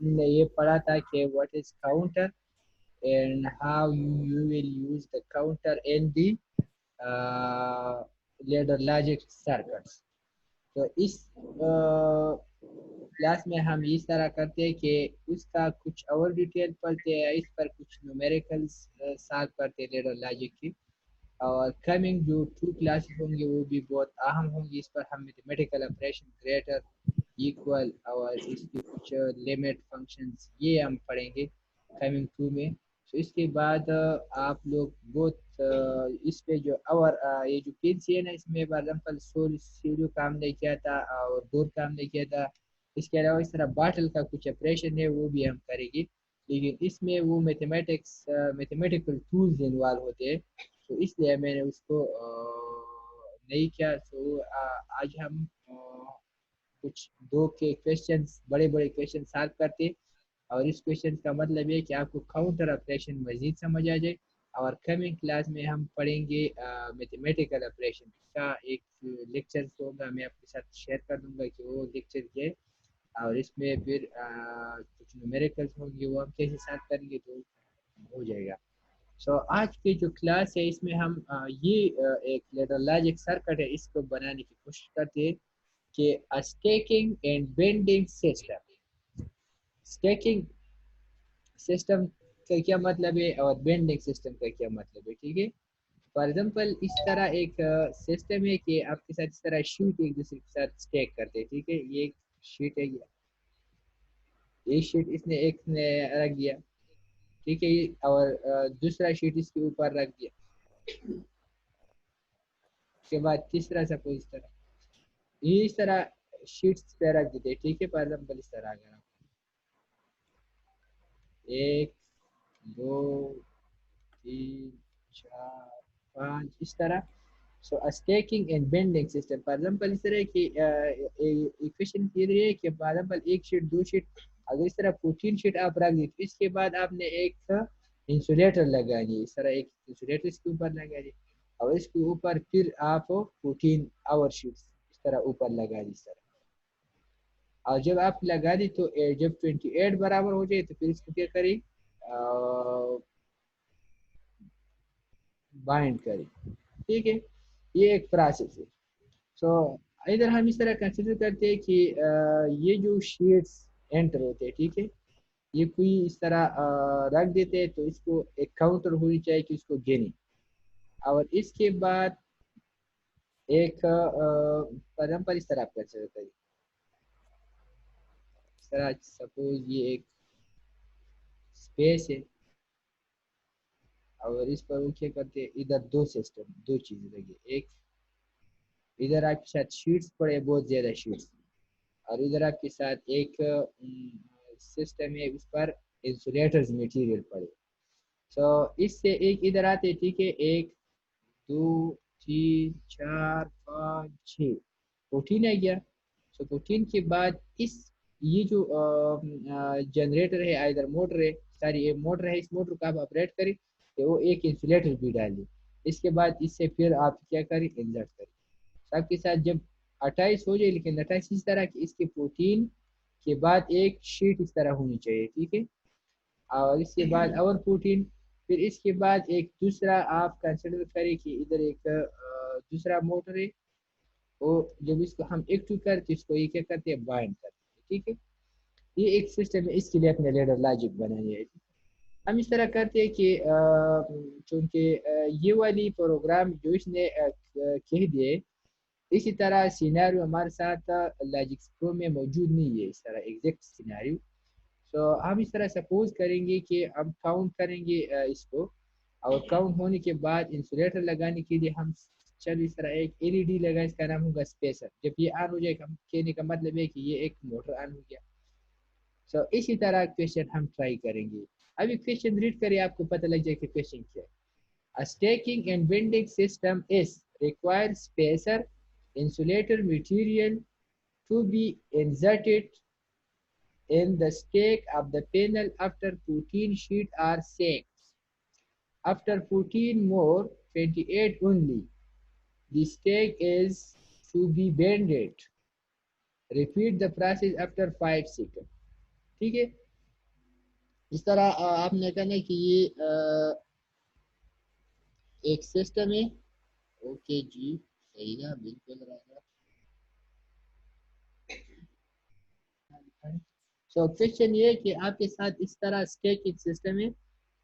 ने ये पढ़ा था कि what is counter and how you will use the counter in the ladder logic circuits. तो इस क्लास में हम इस तरह करते हैं कि उसका कुछ और डिटेल पढ़ते हैं, इस पर कुछ न्यूमेरिकल्स सॉल्व करते हैं ladder logic की। और कमिंग जो 2 क्लासेस होंगे वो भी बहुत अहम होंगी, इस पर हम मैथमेटिकल ऑपरेशन ग्रेटर इक्वल और इसके कुछ लिमिट फंक्शंस ये हम पढ़ेंगे कमिंग 2 में। तो इसके बाद आप लोग बहुत इस पे जो और ये जो पीएलसी है ना, इसमें फॉर एग्जाम्पल सोल काम नहीं किया था और बोर काम नहीं किया था। इसके अलावा इस तरह बाटल का कुछ ऑपरेशन है वो भी हम करेंगे, लेकिन इसमें वो मैथमेटिकल टूल्स इन्वॉल्व होते हैं, तो इसलिए मैंने उसको नहीं किया। तो आज हम कुछ दो के क्वेश्चंस, बड़े बड़े क्वेश्चन सॉल्व करते, और इस क्वेश्चन का मतलब है कि आपको काउंटर ऑपरेशन मजीद समझ आ जाए। और कमिंग क्लास में हम पढ़ेंगे मैथमेटिकल ऑपरेशन का एक लेक्चर होगा, मैं आपके साथ शेयर कर दूंगा कि वो लेक्चर क्या है, और इसमें फिर कुछ न्यूमेरिकल्स होंगे वो हम कैसे सॉल्व करेंगे तो हो जाएगा। सो आज की जो क्लास है इसमें हम ये एक लेटर लॉजिक सर्किट है इसको बनाने की कोशिश करते हैं कि stacking and bending system. Stacking system का क्या मतलब है और बेंडिंग सिस्टम का क्या मतलब है, ठीक है। फॉर एग्जांपल इस तरह एक सिस्टम है कि आपके साथ इस तरह शीट एक दूसरे के साथ स्टैक करते हैं, ठीक है। ये एक शीट है, ये शीट इसने एक ने रख दिया, ठीक है, ये और दूसरा शीट इसके ऊपर रख दिया, उसके बाद तीसरा सपोज इस तरह, ये इस तरह शीट्स पे रख देते हैं, ठीक है। फॉर एग्जांपल इस तरह अगर आप 1 2 3 4 5 इस तरह। So stacking and bending system for example इस तरह की इक्वेशन ये रही है कि फॉर एग्जांपल एक शीट दो शीट, अगर इस तरह 14 शीट आप रख दी, तो इसके बाद आपने एक इंसुलेटर लगा दी, इस तरह एक इंसुलेटर इसके ऊपर लगा दी, और इसके ऊपर फिर आप 14 आवर शीट्स इस तरह ऊपर लगा दी इस तरह। और जब आप लगा दी तो जब 28 बराबर हो जाए तो फिर इसको क्या करें, बाइंड करें, ठीक है। ये एक प्रोसेस है। सो इधर हम इस तरह कंसिडर करते हैं कि ये जो शीट्स एंटर होते हैं, ठीक है, ये कोई इस तरह रख देते हैं, तो इसको एक काउंटर होनी चाहिए कि इसको गिने, और इसके बाद एक फॉर इस तरह आप कर सकते हैं, इस तरह सपोज ये एक स्पेस है, और इस पर वो क्या करते हैं, इधर दो सिस्टम दो चीज़ें लगी, एक इधर आपके साथ शीट्स पड़े बहुत ज़्यादा शीट्स, और इधर आपके साथ एक सिस्टम है उस पर इंसुलेटर्स मटेरियल पड़े। सो इससे एक इधर आते, ठीक है, 1 2 3 4 5 6 14 आ गया। सो 14 के बाद इस ये जो जनरेटर है इधर मोटर है, सारी ये मोटर है, इस मोटर को आप ऑपरेट करें तो वो एक इंसुलेटर भी डालिए, इसके बाद इससे फिर आप क्या करें, इंसर्ट करें। सबके साथ जब 28 हो जाए, लेकिन 28 इस तरह की इसके प्रोटीन के बाद एक शीट इस तरह होनी चाहिए, ठीक है, और इसके बाद और प्रोटीन, फिर इसके बाद एक दूसरा आप कंसिडर करें कि इधर एक दूसरा मोटर है, वो जब इसको हम एक्टिव करते इसको ये क्या करते हैं, बाइंड करते हैं, ठीक है। ये एक सिस्टम है, इसके लिए अपने लेडर लॉजिक बनानी है। हम इस तरह करते हैं कि चूंकि ये वाली प्रोग्राम जो इसने कह दिए, इसी तरह सिनेरियो हमारे साथ लॉजिक्स प्रो में मौजूद नहीं है, इस तरह एग्जैक्ट सिनेरियो। तो हम इस तरह सपोज करेंगे कि हम काउंट करेंगे इसको, और काउंट होने के बाद इंसुलेटर लगाने के लिए हम चल इस तरह एक एलईडी लगा, इसका नाम होगा स्पेसर। जब ये ऑन हो जाएगा, हम कहने का मतलब है कि ये एक मोटर ऑन हो गया। सो इसी तरह क्वेश्चन हम ट्राई करेंगे। अभी क्वेश्चन रीड करिए, आपको पता लग जाए कि क्वेश्चन क्या है। A stacking and bending system is requires spacer insulator material to be inserted in the stack of the panel after 14 sheets are stacked. After 14 more, 28 only, the stack is to be bended. Repeat the process after 5 seconds. ठीक है। اس طرح آپ نے کہنا کہ یہ ایک system ہے. اوکے جی صحیح ہے بالکل رائٹ. سو کوشچن یہ ہے کہ آپ کے ساتھ اس طرح اسٹیکنگ سسٹم ہے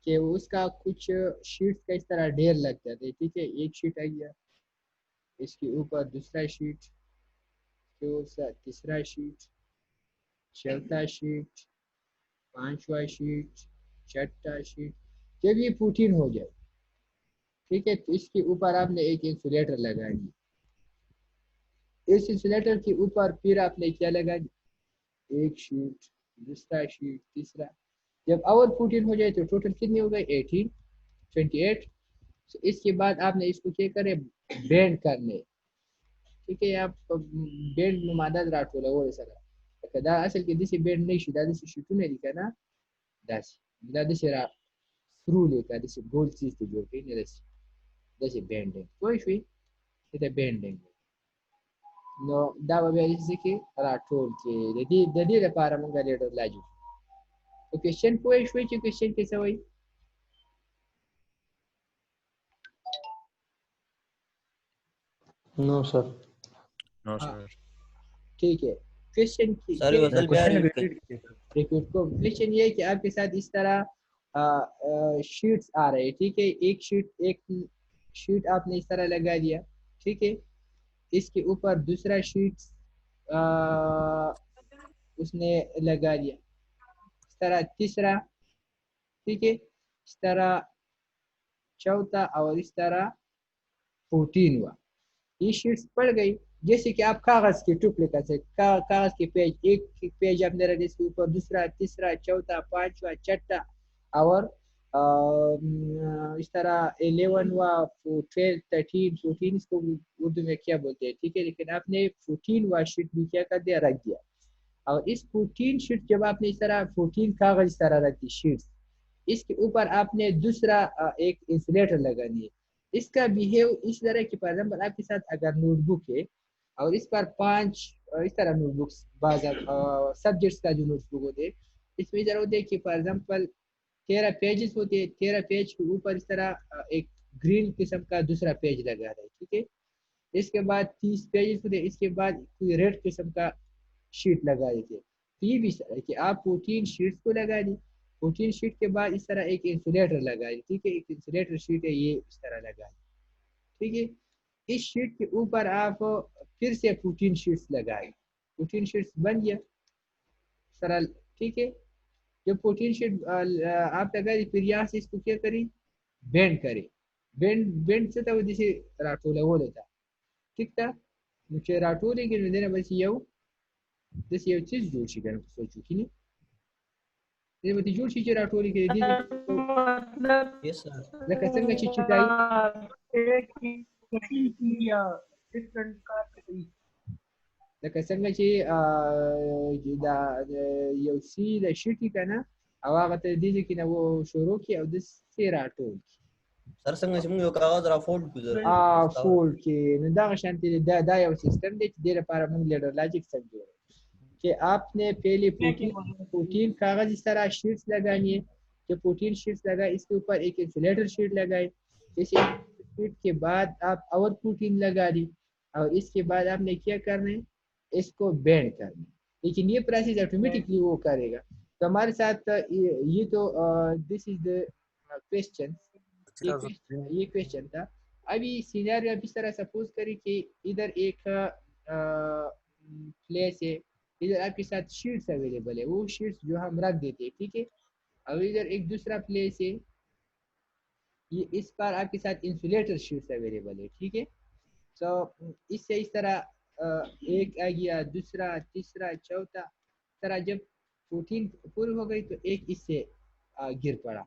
کہ اس کا کچھ شیٹس کا اس طرح ڈھیر لگ جاتے. ٹھیک ہے ایک شیٹ آ گیا, اس کے اوپر دوسرا شیٹ, تیسرا شیٹ, چوتھا شیٹ, پانچواں شیٹ, چھٹا شیٹ. جب یہ 14 ہو جائے ٹھیک ہے تو اس کے اوپر آپ نے ایک انسولیٹر لگانی. اس انسولیٹر کے اوپر پھر آپ نے کیا لگانی, ایک شیٹ, دوسرا شیٹ, تیسرا. جب اور 14 ہو جائے تو ٹوٹل کتنے ہو گئے 18 28. تو اس کے بعد آپ نے اس کو کیا کرے بینڈ کرنے. ٹھیک ہے آپ بینڈ مادہ راٹولا وہ سر دا اصل کې دسی بینډ نه شي دا دسی شیټونه دي کنه داسې دا دسی را ثرو لیکه دسی ګول چیز ته جوړ کړي نه دسی بینډینګ پوه شئ دا بینډینګ. نو دا به بیا دسی کې راټول کې د دې لپاره مونږ لیډر لاجو. او کوېشن پوه شئ چې کوېشن کې څه وایي. نو سر. نو سر. ٹھیک ہے کوېشن کی ساری وصل بیا ریپیٹ کو. کوېشن یہ ہے کہ آپ کے ساتھ اس طرح شیٹس آ رہے ہیں. ٹھیک ہے ایک شیٹ آپ نے اس طرح لگا دیا. ٹھیک ہے اس کے اوپر دوسرا شیٹ اس نے لگا دیا. اس طرح تیسرا. ٹھیک ہے اس طرح چوتھا اور اس طرح 14 ہوا. یہ شیٹس پڑ گئی جیسے کہ آپ کاغذ کے ٹکڑے کا سے کاغذ کے پیج ایک پیج آپ نے رکھا اس کے اوپر دوسرا تیسرا چوتھا پانچواں چھٹا اور اس طرح 11 ہوا 12 13 14 اس کو اردو میں کیا بولتے ہیں. ٹھیک ہے لیکن آپ نے 14 ہوا شیٹ بھی کیا کر دیا رکھ دیا. اور اس 14 شیٹ جب آپ نے اس طرح 14 کاغذ اس طرح رکھ دی شیٹس اس کے اوپر آپ نے دوسرا ایک انسولیٹر لگانی ہے. اس کا بیہیو اس طرح کی فار ایگزامپل آپ کے ساتھ اگر نوٹ بک ہے اور اس پر 5 اس طرح نوٹ بکس بعض سبجیکٹس کا جو نوٹ بک ہوتے ہیں اس میں ادھر ہوتے ہیں کہ فار ایگزامپل 13 پیجز ہوتے ہیں. 13 پیج کے اوپر اس طرح ایک گرین قسم کا دوسرا پیج لگا رہا ہے. ٹھیک ہے اس کے بعد 30 پیجز ہوتے ہیں. اس کے بعد کوئی ریڈ قسم کا شیٹ لگا دیتے. یہ بھی ہے کہ آپ 14 شیٹس کو لگا دی. 14 شیٹ کے بعد اس طرح ایک انسولیٹر لگا دی. ٹھیک ہے ایک انسولیٹر شیٹ ہے یہ اس طرح لگا دی. ٹھیک ہے اس شیٹ کے اوپر آپ پھر سے 14 شیٹس لگائیں. 14 شیٹس بن گیا سرل. ٹھیک ہے جب 14 شیٹ آپ لگا دی پھر یہاں سے اس کو کیا کریں بینڈ کریں. بینڈ سے تو جیسے راٹولا وہ لیتا. ٹھیک تھا مجھے راٹولے کے دینا بس یو دس یو چیز جوړ شي کنه سوچو کینی دې مته جوړ شي چې راټولې کې دي یس سر لکه څنګه چې چټای لکه څنګه چې دا یو سی د شټی کنه او هغه ته دي چې نو شروع کی او د سی راټول سر څنګه چې موږ یو کاغذ را فولډ کړو فولډ کې نو دا شانتي دا یو سیستم دی چې د لپاره موږ لیډر لاجیک سمجھو کہ آپ نے پہلے 14 کاغذ اس طرح شیٹس لگانی ہے. جب 14 شیٹس لگائے اس کے اوپر ایک انسولیٹر شیٹ لگائے. اس شیٹ کے بعد آپ اور 14 لگا دی اور اس کے بعد آپ نے کیا کرنا ہے اس کو بینڈ کرنا ہے. لیکن یہ پروسیس آٹومیٹکلی وہ کرے گا. تو ہمارے ساتھ یہ تو دس از دا کویسچن. یہ کویسچن تھا. ابھی سینیریو اب اس طرح سپوز کریں کہ ادھر ایک پلیس ہے ادھر آپ کے ساتھ شیٹس اویلیبل ہے. وہ شیٹس جو ہم رکھ دیتے ہیں. ٹھیک ہے اور ادھر ایک دوسرا پلیس ہے یہ اس پر آپ کے ساتھ انسولیٹر شیٹس اویلیبل ہے. ٹھیک ہے سو اس سے اس طرح ایک آ گیا دوسرا تیسرا چوتھا طرح جب 14 پوری ہو گئی تو ایک اس سے گر پڑا.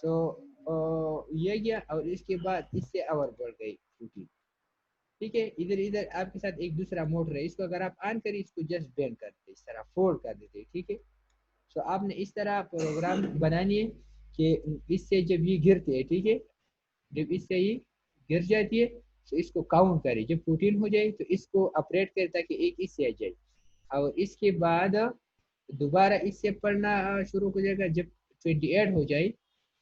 تو یہ گیا اور اس کے بعد اس سے اور بڑھ گئی 14. ٹھیک ہے ادھر آپ کے ساتھ ایک دوسرا موٹر ہے. اس کو اگر آپ آن کریں اس کو جسٹ بینڈ کر دیتے اس طرح فولڈ کر دیتے. ٹھیک ہے سو آپ نے اس طرح پروگرام بنانی ہے کہ اس سے جب یہ گرتے ہیں ٹھیک ہے جب اس سے یہ گر جاتی ہے تو اس کو کاؤنٹ کرے. جب 14 ہو جائے تو اس کو اپریٹ کرے تاکہ ایک اس سے آ جائے اور اس کے بعد دوبارہ اس سے پڑھنا شروع ہو جائے گا. جب 28 हो जाए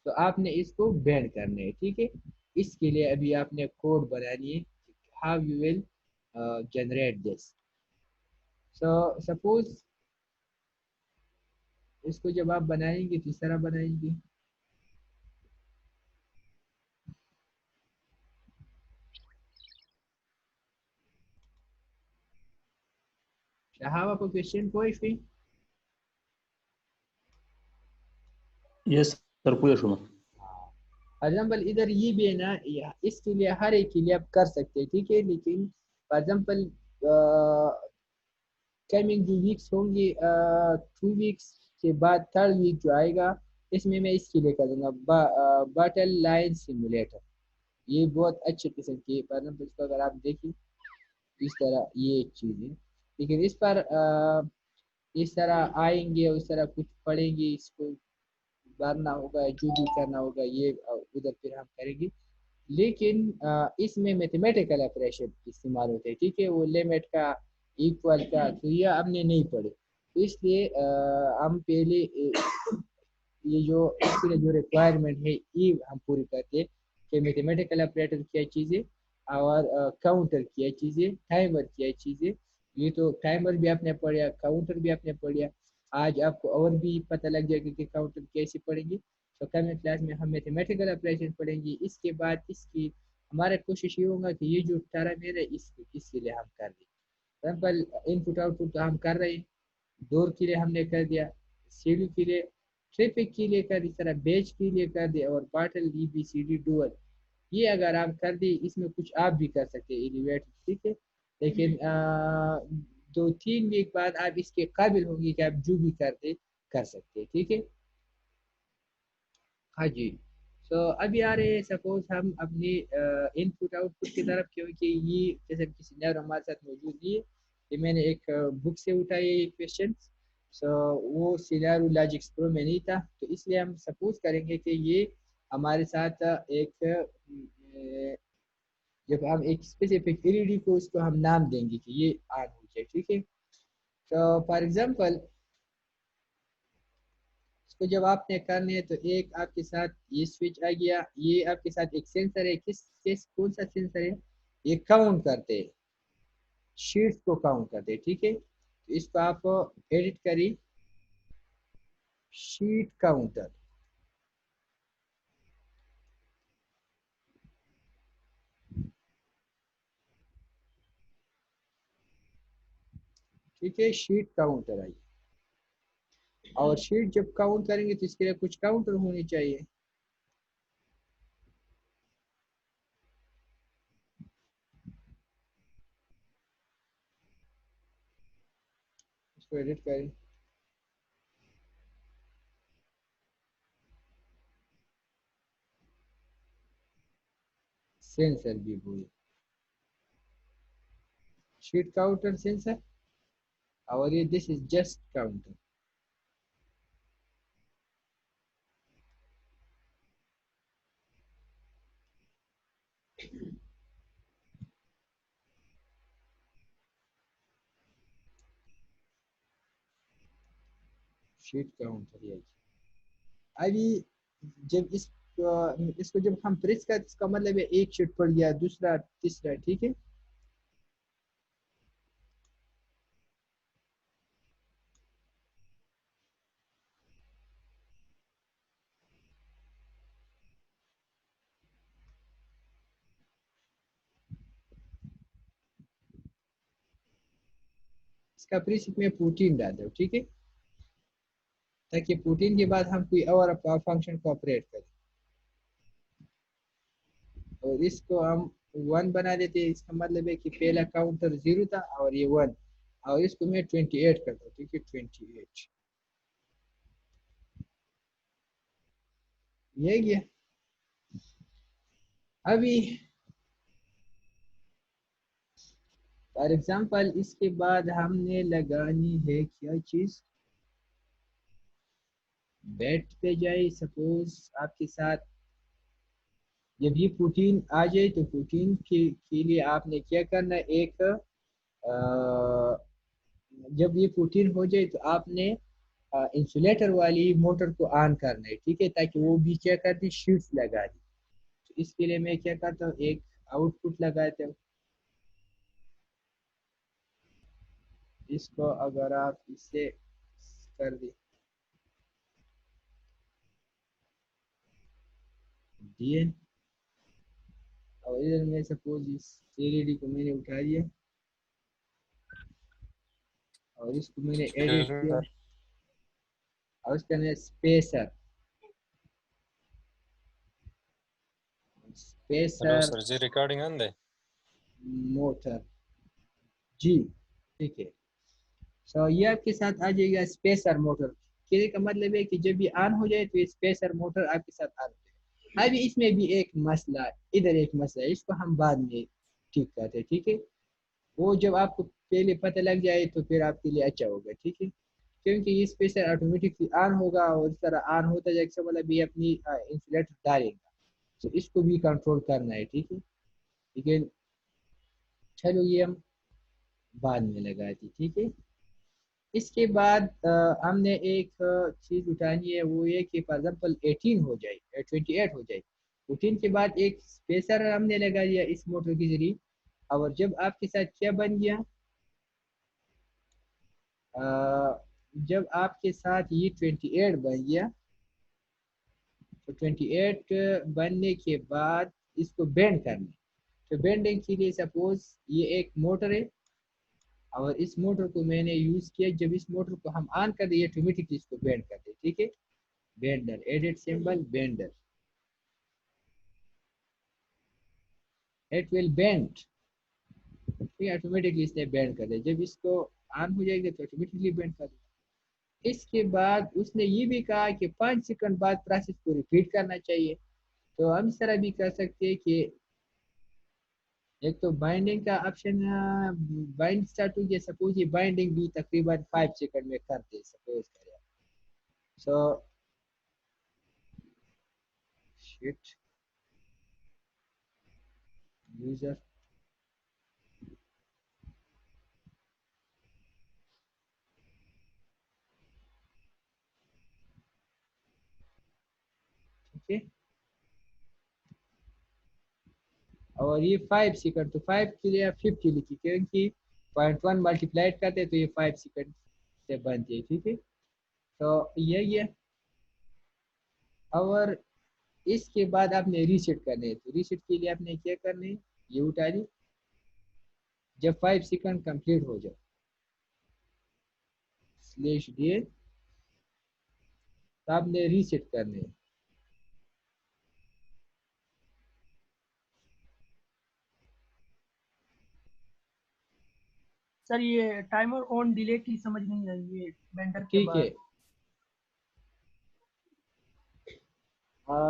तो आपने इसको बैंड करना है, ठीक है। इसके लिए अभी आपने कोड बनानी है, how you will generate this. So suppose इसको जब आप बनाएंगे तो इस तरह बनाएंगे। शहाब आपको क्वेश्चन कोई फिर यस सर पूरा सुनो। फॉर एग्जाम्पल इधर ये भी है ना, इसके लिए हर एक के लिए आप कर सकते हैं, ठीक है। लेकिन फॉर एग्जाम्पल कमिंग जो वीक्स होंगे 2 वीक्स के बाद थर्ड वीक जो आएगा इसमें मैं इसके लिए कर दूंगा बटल लाइन सिमुलेटर। ये बहुत अच्छे किस्म की, फॉर एग्जाम्पल इसको अगर आप देखें इस तरह ये एक चीज़ है। लेकिन इस पर इस तरह आएंगे और इस तरह कुछ पढ़ेंगे, इसको भरना होगा, जो भी करना होगा ये उधर फिर हम करेंगे। लेकिन इसमें मैथमेटिकल ऑपरेशन इस्तेमाल होते हैं, ठीक है। वो लिमिट का, इक्वल का, तो ये हमने नहीं पढ़े, तो इसलिए हम पहले ये जो इसके लिए जो रिक्वायरमेंट है ये हम पूरी करते हैं कि मैथमेटिकल ऑपरेटर क्या चीज़ें और काउंटर क्या चीज़ें, टाइमर क्या चीज़ें। ये तो टाइमर भी आपने पढ़ा, काउंटर भी आपने पढ़ा। आज आपको और भी पता लग जाएगा कि काउंटर कैसे पढ़ेंगे। तो कमिंग क्लास में हम मैथमेटिकल ऑपरेशन पढ़ेंगे। इसके बाद इसकी हमारा कोशिश ये होगा कि ये जो पैरामीटर है इसके लिए हम कर दें। एग्जाम्पल इनपुट आउटपुट तो हम कर रहे हैं, डोर के लिए हमने कर दिया, सीढ़ी के लिए, ट्रैफिक के लिए कर, इस तरह बेच के लिए कर दिया, और पार्टल ABCD डुअल ये अगर आप कर दी, इसमें कुछ आप भी कर सकते हैं एलिवेटर, ठीक है। लेकिन 2-3 वीक बाद आप इसके काबिल होंगे कि आप जो भी करते कर सकते हैं, ठीक है। हाँ जी। तो अभी आ रहे हैं, सपोज हम अपने इनपुट आउटपुट की तरफ, क्योंकि ये जैसे किसी ने हमारे साथ मौजूद नहीं है, ये मैंने एक बुक से उठाया ये क्वेश्चन। सो वो सिनेरियो लॉजिक्स प्रो में नहीं था, तो इसलिए हम सपोज करेंगे कि ये हमारे साथ एक जब हम एक स्पेसिफिक एलईडी को इसको हम नाम देंगे कि ये ऑन हो जाए, ठीक है। तो फॉर एग्जांपल इसको जब आपने करने है तो एक आपके साथ ये स्विच आ गया, ये आपके साथ एक सेंसर है, किस कौन सा सेंसर है, ये काउंट करते हैं, शीट्स को काउंट करते हैं, ठीक है। तो इसको आप एडिट करिए, शीट काउंटर, ठीक है, शीट काउंटर आई। और शीट जब काउंट करेंगे तो इसके लिए कुछ काउंटर होनी चाहिए। इसको एडिट करें, सेंसर भी बोले, शीट काउंटर सेंसर, और ये this is just counter. Sheet counter ये अभी जब इसको जब हम प्रेस करते इसका मतलब है एक शीट पड़ गया, दूसरा, तीसरा, ठीक है। इसका प्रीसेट में प्रोटीन डाल दो, ठीक है, ताकि प्रोटीन के बाद हम कोई और फंक्शन को ऑपरेट करें। और इसको हम 1 बना देते हैं, इसका मतलब है कि पहला काउंटर 0 था और ये 1, और इसको मैं 28 करता हूँ, ठीक है, 28 ये गया। अभी फॉर एग्जांपल इसके बाद हमने लगानी है क्या चीज, बेट पे जाए। सपोज आपके साथ जब ये प्रोटीन आ जाए तो प्रोटीन के लिए आपने क्या करना है, एक जब ये प्रोटीन हो जाए तो आपने इंसुलेटर वाली मोटर को ऑन करना है, ठीक है, ताकि वो भी क्या कर दी, शीट्स लगा दी। तो इसके लिए मैं क्या करता हूँ, एक आउटपुट लगाता हूँ। इसको अगर आप इससे कर दी दिए, और इधर मैं सपोज इस एलईडी को मैंने उठा दिया और इसको मैंने एडिट किया, और उसका नाम स्पेसर हेलो स्पेसर सर जी रिकॉर्डिंग आंदे मोटर जी, ठीक है। सो ये आपके साथ आ जाएगा स्पेसर मोटर। कहने का मतलब है कि जब भी ऑन हो जाए तो ये स्पेसर मोटर आपके साथ ऑन हो जाए। अभी इसमें भी एक मसला, इधर एक मसला है, इसको हम बाद में ठीक करते हैं, ठीक है। वो जब आपको पहले पता लग जाए तो फिर आपके लिए अच्छा होगा, ठीक है, क्योंकि ये स्पेसर ऑटोमेटिकली ऑन होगा और इस तरह ऑन होता जाएगा, मतलब भी अपनी इंसुलेटर डालेगा। तो इसको भी कंट्रोल करना है, ठीक है। लेकिन चलो ये हम बाद में लगाते, ठीक है। इसके बाद हमने एक चीज़ उठानी है, वो ये कि फॉर एग्जाम्पल 18 हो जाए, 28 हो जाए। 18 के बाद एक स्पेसर हमने लगा दिया इस मोटर के जरिए, और जब आपके साथ क्या बन गया, जब आपके साथ ये 28 बन गया, तो 28 बनने के बाद इसको बेंड करना है। तो बेंडिंग के लिए सपोज ये एक मोटर है, और इस मोटर को मैंने यूज़ किया। जब इस मोटर को हम ऑन कर दिए ऑटोमेटिकली इसको बेंड कर दे, ठीक है। Bender, edit symbol bender, it will bend, ठीक है, ऑटोमेटिकली इसने बेंड कर दिया। जब इसको ऑन हो जाएगा तो ऑटोमेटिकली बेंड कर देगा। इसके बाद उसने ये भी कहा कि 5 सेकंड बाद प्रोसेस को रिपीट करना चाहिए। तो हम इस तरह भी कर सकते हैं कि एक तो बाइंडिंग का ऑप्शन, बाइंड स्टार्ट हो गया, सपोज ये बाइंडिंग भी तकरीबन 5 सेकंड में कर दे, सपोज करें। सो शिट यूजर, ठीक है। और ये 5 सेकंड, तो 5 के लिए आप 50 लिखिए, क्योंकि 0.1 मल्टीप्लाइड करते हैं तो ये 5 सेकंड से बनती है, ठीक है। तो यही है। और इसके बाद आपने रीसेट करने है, तो रीसेट के लिए आपने क्या करना है, ये उठा दी। जब 5 सेकंड कंप्लीट हो जाए स्लैश दिए, तो आपने रीसेट करने है। सर ये टाइमर ऑन डिले की समझ नहीं आई, ये वेंडर के ठीक है। बाद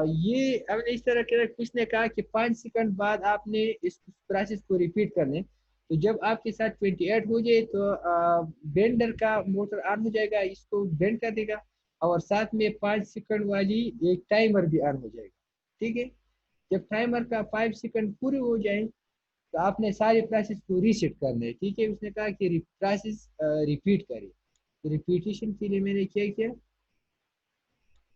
ये हमने इस तरह के कुछ ने कहा कि 5 सेकंड बाद आपने इस प्रोसेस को रिपीट करने। तो जब आपके साथ 28 हो जाए तो बेंडर का मोटर ऑन हो जाएगा, इसको बेंड कर देगा, और साथ में 5 सेकंड वाली एक टाइमर भी ऑन हो जाएगा, ठीक है। जब टाइमर का 5 सेकंड पूरे हो जाए तो आपने सारे प्रोसेस को रीसेट करना है, ठीक है। उसने कहा कि प्रोसेस रिपीट करें। तो रिपीटेशन के लिए मैंने क्या किया,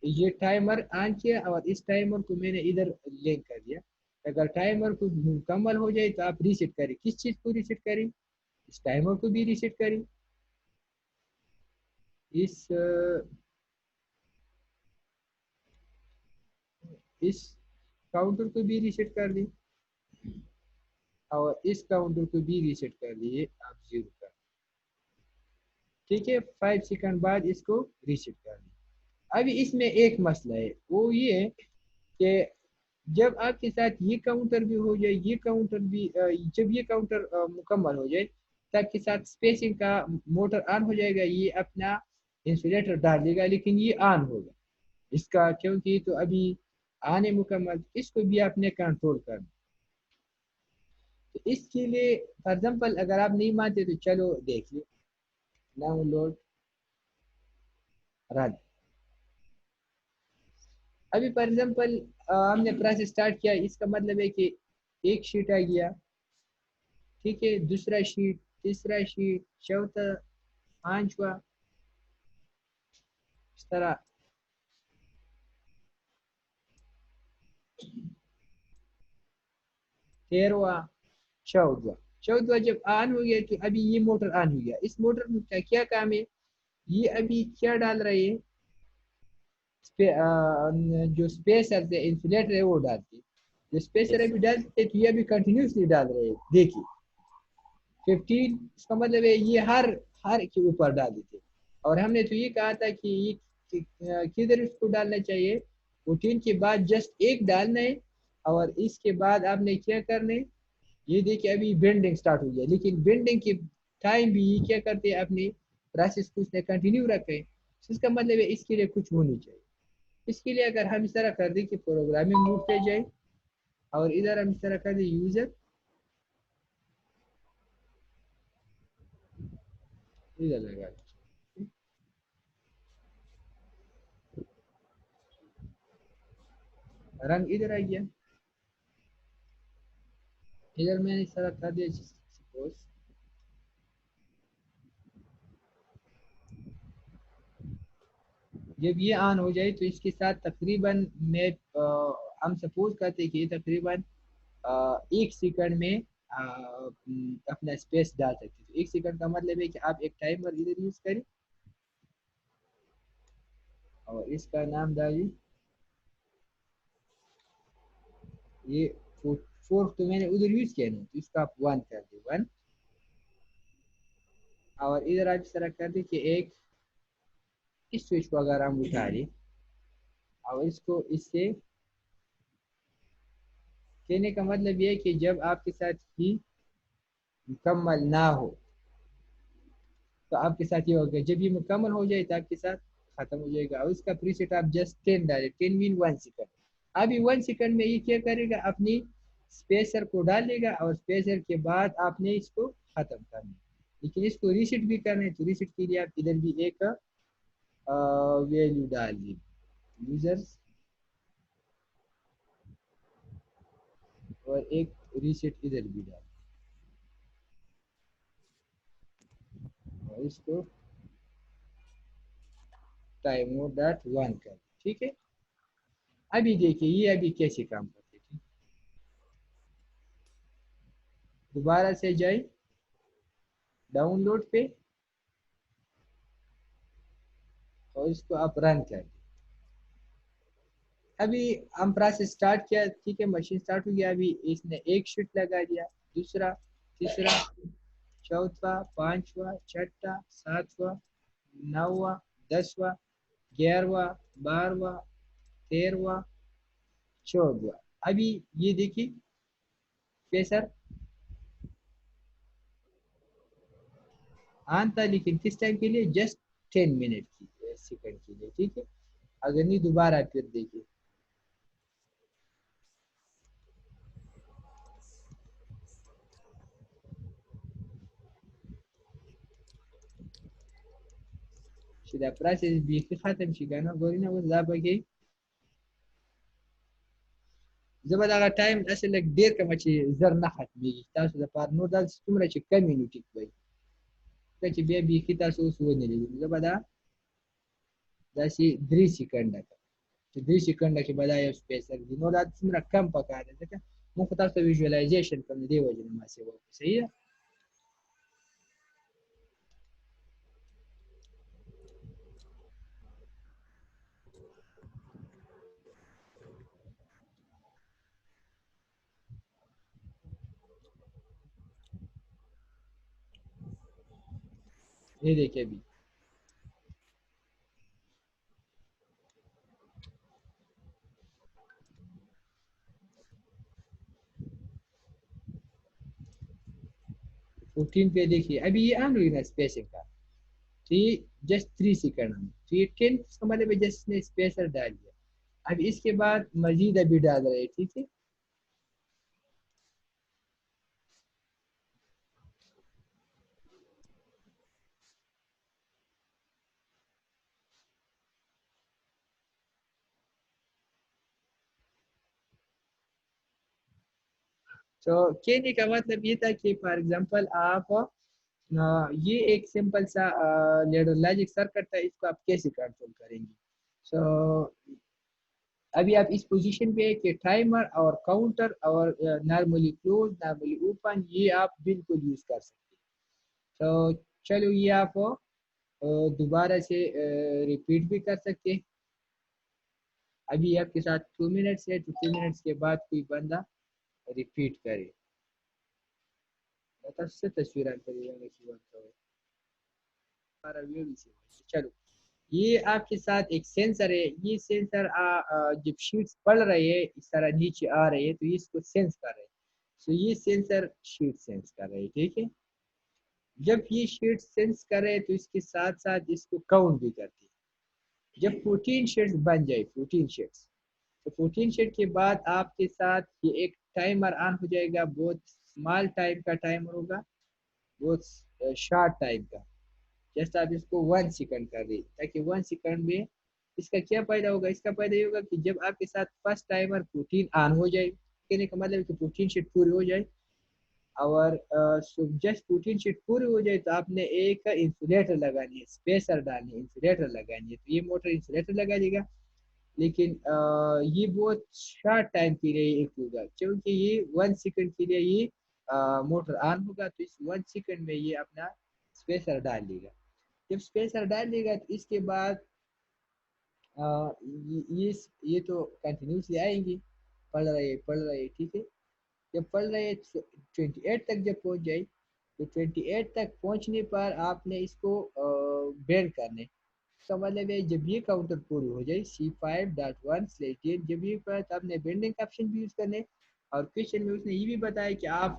ये टाइमर ऑन किया और इस टाइमर को मैंने इधर लिंक कर दिया। अगर टाइमर को मुकम्मल हो जाए तो आप रीसेट करें। किस चीज़ को रीसेट करें, इस टाइमर को भी रीसेट करें, इस काउंटर को भी रीसेट कर दें, और इस काउंटर को भी रीसेट कर दिए आप 0 कर, ठीक है। 5 सेकंड बाद इसको रीसेट कर दें। अभी इसमें एक मसला है, वो ये है कि जब आपके साथ ये काउंटर भी हो जाए, ये काउंटर भी जब ये काउंटर मुकम्मल हो जाए तो आपके साथ स्पेसिंग का मोटर ऑन हो जाएगा, ये अपना इंसुलेटर डाल देगा, लेकिन ये ऑन होगा इसका, क्योंकि तो अभी आने मुकम्मल, इसको भी आपने कंट्रोल करना। तो इसके लिए फॉर एग्जाम्पल अगर आप नहीं मानते तो चलो देखिए, डाउनलोड रन। अभी फॉर एग्जाम्पल हमने प्रोसेस स्टार्ट किया, इसका मतलब है कि एक शीट आ गया, ठीक है, दूसरा शीट, तीसरा शीट, चौथा, पांचवा, اس طرح تیرواں چودواں جب آن ہو گیا تو ابھی یہ موٹر آن ہو گیا. اس موٹر کا کیا کام ہے؟ یہ ابھی کیا ڈال رہے ہیں؟ جو اسپیسر سے انسولیٹر ہے وہ ڈالتے. جو اسپیسر ابھی ڈالتے تو یہ ابھی کنٹینیوسلی ڈال رہے ہیں. دیکھیے 15 اس کا مطلب ہے یہ ہر کے اوپر ڈال دیتے. اور ہم نے تو یہ کہا تھا کہ یہ کدھر اس کو ڈالنا چاہیے؟ 14 کے بعد جسٹ ایک ڈالنا ہے. اور اس کے بعد آپ نے کیا کرنا ہے؟ یہ دیکھیں ابھی بینڈنگ سٹارٹ ہو گیا, لیکن بینڈنگ کے ٹائم بھی یہ کیا کرتے ہیں اپنی پروسیس کو اس نے کنٹینیو رکھے. اس کا مطلب ہے اس کے لیے کچھ ہونی چاہیے. اس کے لیے اگر ہم اس طرح کر دیں کہ پروگرامنگ موڈ پہ جائے اور ادھر ہم اس طرح کر دیں یوزر, ادھر لگا رنگ ادھر آ گیا. ادھر میں نے اس طرح کر دیا سپوز جب یہ آن ہو جائے تو اس کے ساتھ تقریباً میں ہم سپوز کرتے کہ یہ تقریباً 1 سیکنڈ میں اپنا اسپیس ڈال سکتے. تو 1 سیکنڈ کا مطلب ہے کہ آپ ایک ٹائمر ادھر یوز کریں اور اس کا نام ڈالیے. یہ 4 تو میں نے ادھر یوز کیا نہیں, تو اس کا آپ 1 کر دیں 1. اور ادھر آپ اس طرح کر دیں کہ ایک اس سوئچ کو اگر ہم اٹھا لیں اور اس کو اس سے کہنے کا مطلب یہ ہے کہ جب آپ کے ساتھ ہی مکمل نہ ہو تو آپ کے ساتھ یہ ہوگا. جب یہ مکمل ہو جائے تو آپ کے ساتھ ختم ہو جائے گا. اور اس کا پری سیٹ آپ جسٹ 10 ڈالیں. 10 مین 1 سیکنڈ. ابھی 1 سیکنڈ میں یہ کیا کرے گا؟ اپنی اسپیسر کو ڈالے گا اور اسپیسر کے بعد آپ نے اس کو ختم کرنا ہے. لیکن اس کو ریسیٹ بھی کرنا ہے, تو ریسیٹ کے لیے آپ ادھر بھی ایک ویلیو ڈال دیں یوزرز اور ایک ریسیٹ ادھر بھی ڈال اور اس کو ٹائم موڈ ڈاٹ 1 کر. ٹھیک ہے, ابھی دیکھیے یہ ابھی کیسے کام کرتے ہیں. دوبارہ سے جائے ڈاؤن لوڈ پہ اور اس کو آپ رن کر دیں. ابھی ہم پروسیس سٹارٹ کیا, ٹھیک ہے, مشین سٹارٹ ہو گیا. ابھی اس نے ایک شیٹ لگا دیا, دوسرا, تیسرا, چوتھا, پانچواں, چھٹا, ساتواں, نواں, 10واں, 11واں, 12واں, 13واں, 14واں. ابھی یہ دیکھیے پیسر آن تھا, لیکن کس ٹائم کے لیے؟ جسٹ 10 منٹ کی سیکنڈ کے لیے. ٹھیک ہے, اگر نہیں دوبارہ پھر دیکھیے شدا پروسیس بیخي ختم شي کنه ګورئ نه اوس دا پکې زه به دغه ټایم داسې لږ ډېر کړمه چې زر نه ختمېږي تاسو دپاره نور داسې څومره چې کمې نو ټیک وي ځکه چې بیا بیخي تاسو اوس ونه لرئ. زه به دا داسې 3 سیکنډه کړم چې 3 سیکنډه کې به دا یو سپیسر دي. نو دا څومره کم پکار دی ځکه موږ خو تاسو ته ویژوالایزیشن کوم د دې وجې نه ماسې وکړو. صحیح ده. یہ دیکھیں ابھی فورٹین پہ دیکھیے ابھی یہ آن ہوئی نا اسپیسنگ کا, تو یہ جسٹ 3 سیکنڈ میں, تو یہ 10 کا مطلب ہے جسٹ نے اسپیسر ڈال دیا. اب اس کے بعد مزید ابھی ڈال رہے ہیں. ٹھیک ہے, تو کہنے کا مطلب یہ تھا کہ فار ایگزامپل آپ ये एक सिंपल सा लेडर लॉजिक सर्किट है, इसको आप कैसे कंट्रोल करेंगे। सो अभी आप इस पोजीशन पे है कि टाइमर और काउंटर और नॉर्मली क्लोज नॉर्मली ओपन ये आप बिल्कुल यूज कर सकते हैं। तो चलो ये आप दोबारा से रिपीट भी कर सकते हैं। अभी आपके साथ 2 मिनट्स है, तो 2 मिनट्स के बाद कोई बंदा रिपीट करे। से तस्वीर चलो ये आपके साथ एक सेंसर है, ये सेंसर जब शीट्स पढ़ रहे हैं इस तरह नीचे आ रहे हैं तो इसको सेंस कर रहे हैं। सो ये सेंसर शीट सेंस कर रहे हैं, ठीक है। जब ये शीट सेंस करे तो इसके साथ साथ इसको काउंट भी करती है। जब 14 शीट्स बन जाए 14 शीट्स, तो 14 शीट के बाद आपके साथ ये एक टाइमर ऑन हो जाएगा, बहुत स्मॉल टाइम का टाइमर होगा, बहुत शॉर्ट टाइम का। जस्ट आप इसको 1 सेकंड कर दी, ताकि 1 सेकंड में इसका क्या फायदा होगा, इसका फायदा ये होगा कि जब आपके साथ फर्स्ट टाइमर 14 ऑन हो जाए, कहने का मतलब है कि 14 शीट पूरी हो जाए और जस्ट 14 शीट पूरी हो जाए तो आपने एक इंसुलेटर लगानी है, स्पेसर डालनी है, इंसुलेटर लगानी है। तो ये मोटर इंसुलेटर लगा देगा, लेकिन ये बहुत शॉर्ट टाइम के लिए एक होगा, क्योंकि ये 1 सेकंड के लिए ये मोटर ऑन होगा। तो इस 1 सेकंड में ये अपना स्पेसर डाल देगा। जब स्पेसर डाल देगा तो इसके बाद ये तो कंटिन्यूसली आएंगी, पढ़ रहे, ठीक है। जब पढ़ रहे 28 तक जब पहुंच जाए तो 28 तक पहुंचने पर आपने इसको बेंड करने का मतलब है, जब ये काउंटर पूरी हो जाए C5.1/10 जब ये पर आपने बेंडिंग ऑप्शन भी यूज करने। और क्वेश्चन में उसने ये भी बताया कि आप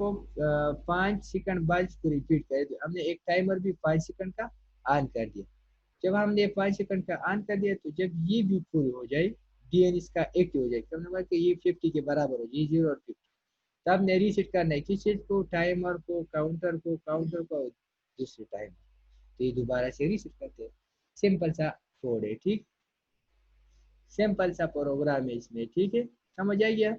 5 सेकंड बाद इसको रिपीट करें, तो हमने एक टाइमर भी 5 सेकंड का ऑन कर दिया। जब हमने 5 सेकंड का ऑन कर दिया तो जब ये भी पूरी हो जाए, DN इसका एक्टिव हो जाए, तो हमने कि ये 50 के बराबर हो जाए, 0 और 50, तब ने रीसेट करना है किस चीज को, टाइमर को, काउंटर को दूसरे टाइम, तो ये दोबारा से रीसेट करते हैं। सिंपल सा कोड है, ठीक, सिंपल सा प्रोग्राम है इसमें, ठीक है, समझ आ गया।